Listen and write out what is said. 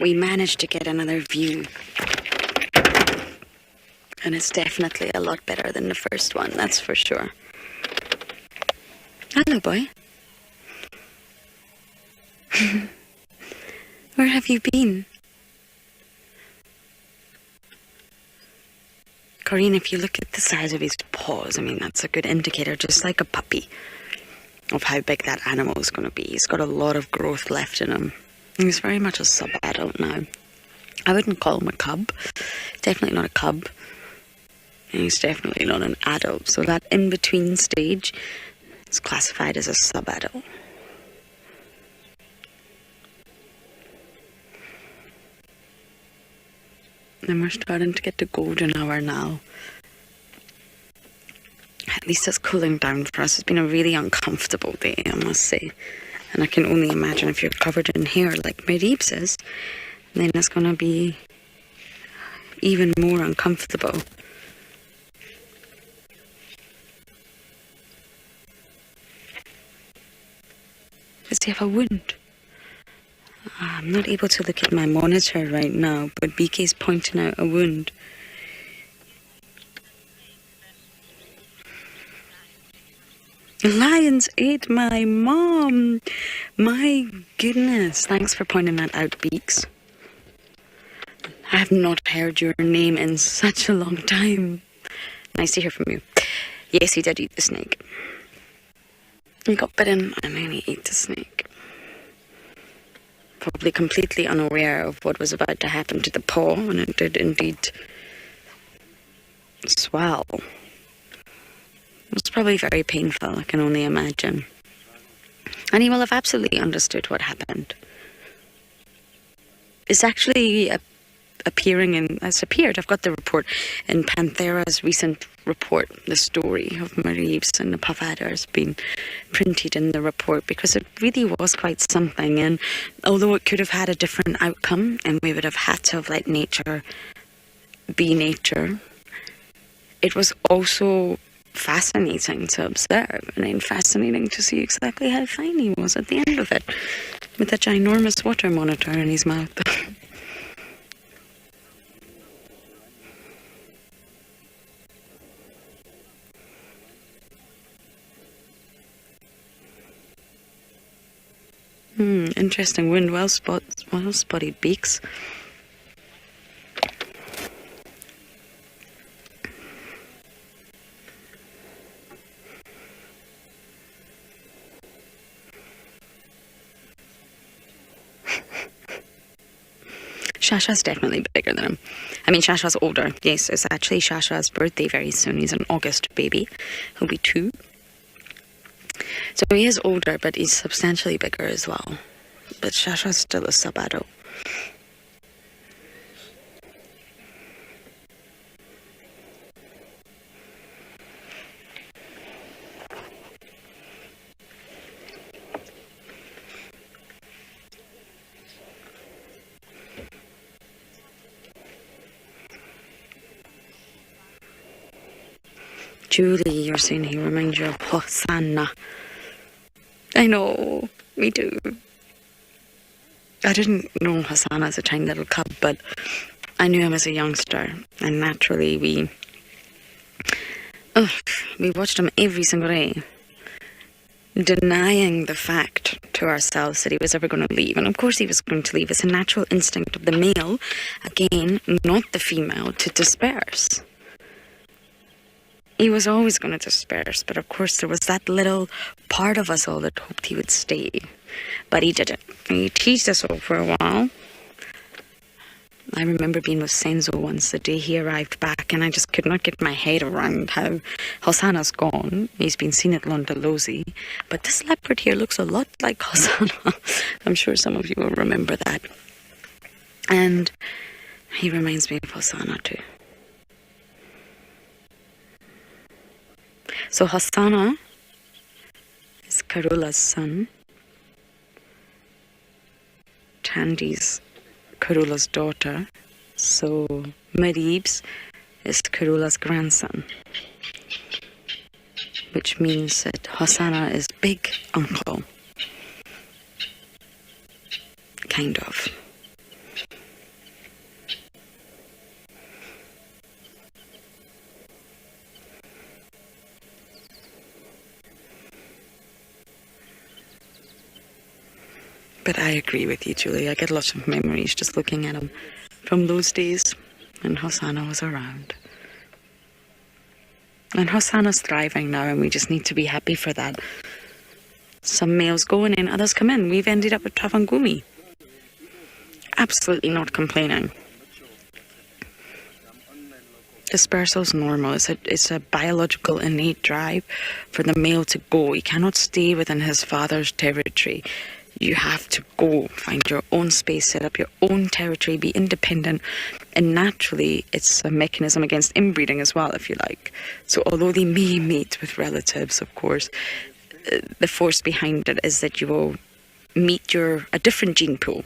we managed to get another view. And it's definitely a lot better than the first one, that's for sure. Hello, boy. Where have you been? Corinne, if you look at the size of his paws, I mean, that's a good indicator, just like a puppy, of how big that animal is going to be. He's got a lot of growth left in him. He's very much a sub-adult now. I wouldn't call him a cub. Definitely not a cub. And he's definitely not an adult. So that in-between stage is classified as a sub-adult. And we're starting to get the golden hour now. At least it's cooling down for us. It's been a really uncomfortable day, I must say. And I can only imagine if you're covered in hair like Maribye is, then it's going to be even more uncomfortable. Does he have a wound? I'm not able to look at my monitor right now, but BK's pointing out a wound. Lions ate my mom! My goodness, thanks for pointing that out, Beaks. I have not heard your name in such a long time. Nice to hear from you. Yes, he did eat the snake. He got bitten and then he ate the snake. Probably completely unaware of what was about to happen to the paw, and it did indeed swell. It was probably very painful, I can only imagine. And he will have absolutely understood what happened. It's actually it's appeared, I've got the report, in Panthera's recent report, the story of Maribye and the puff adder has been printed in the report, because it really was quite something. And although it could have had a different outcome, and we would have had to have let nature be nature, it was also fascinating to observe, and then fascinating to see exactly how fine he was at the end of it, with a ginormous water monitor in his mouth. Interesting wind, well spotted beaks. Shasha's definitely bigger than him. I mean, Shasha's older. Yes, it's actually Shasha's birthday very soon. He's an August baby. He'll be 2. So he is older, but he's substantially bigger as well. But Shasha's still a sub-adult. Julie, you're saying he reminds you of Hosanna. I know, me too. I didn't know Hosanna as a tiny little cub, but I knew him as a youngster, and naturally we watched him every single day, denying the fact to ourselves that he was ever going to leave. And of course he was going to leave. It's a natural instinct of the male, again, not the female, to disperse. He was always going to disperse, but of course there was that little part of us all that hoped he would stay. But he didn't. He teased us all for a while. I remember being with Senzo once the day he arrived back, and I just could not get my head around how Hosanna's gone. He's been seen at Londolozi, but this leopard here looks a lot like Hosanna. I'm sure some of you will remember that. And he reminds me of Hosanna too. So Hosanna is Karula's son. Tandy's Karula's daughter. So Maribye is Karula's grandson. Which means that Hosanna is big uncle. Kind of. But I agree with you, Julie. I get lots of memories just looking at him from those days when Hosanna was around. And Hosanna's thriving now, and we just need to be happy for that. Some males go in and others come in. We've ended up with Tavangumi. Absolutely not complaining. Dispersal's normal. It's a biological innate drive for the male to go. He cannot stay within his father's territory. You have to go, find your own space, set up your own territory, be independent. And naturally, it's a mechanism against inbreeding as well, if you like. So although they may mate with relatives, of course, the force behind it is that you will meet a different gene pool.